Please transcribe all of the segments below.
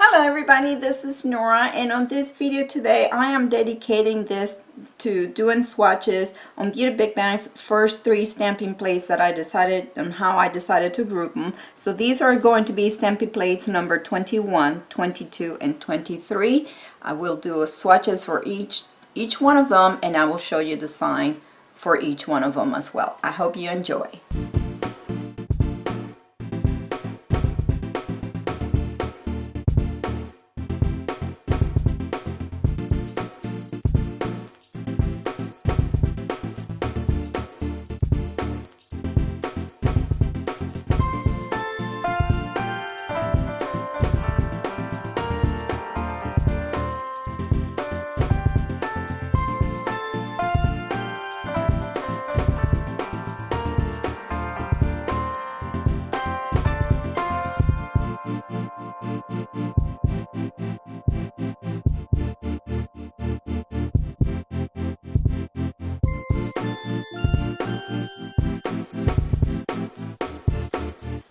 Hello everybody, this is Nora, and on this video today I am dedicating this to doing swatches on Beauty Big Bang's first 3 stamping plates that I decided on how I decided to group them. So these are going to be stamping plates number 21, 22, and 23. I will do swatches for each one of them, and I will show you the sign for each one of them as well. I hope you enjoy.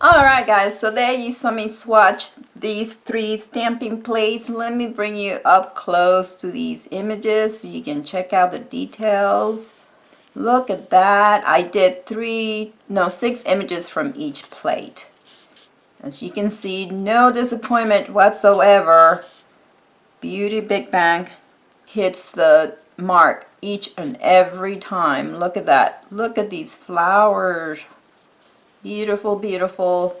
Alright guys, so there you saw me swatch these 3 stamping plates. Let me bring you up close to these images so you can check out the details. Look at that. I did 6 images from each plate. As you can see, no disappointment whatsoever. Beauty Big Bang hits the mark each and every time. Look at that. Look at these flowers. Beautiful, beautiful.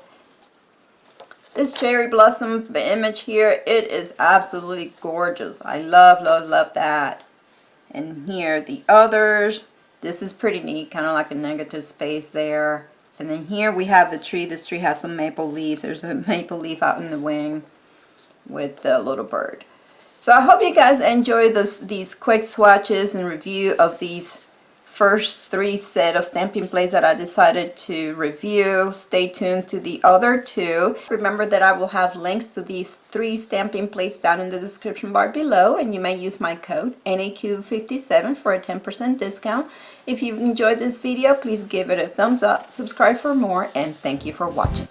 This cherry blossom image here, it is absolutely gorgeous. I love, love, love that. And here the others. This is pretty neat, kind of like a negative space there. And then here we have the tree. This tree has some maple leaves. There's a maple leaf out in the wing with the little bird. So I hope you guys enjoy these quick swatches and review of these first 3 set of stamping plates that I decided to review. Stay tuned to the other 2. Remember that I will have links to these 3 stamping plates down in the description bar below, and you may use my code NAQ57 for a 10% discount. If you've enjoyed this video, please give it a thumbs up, subscribe for more, and thank you for watching.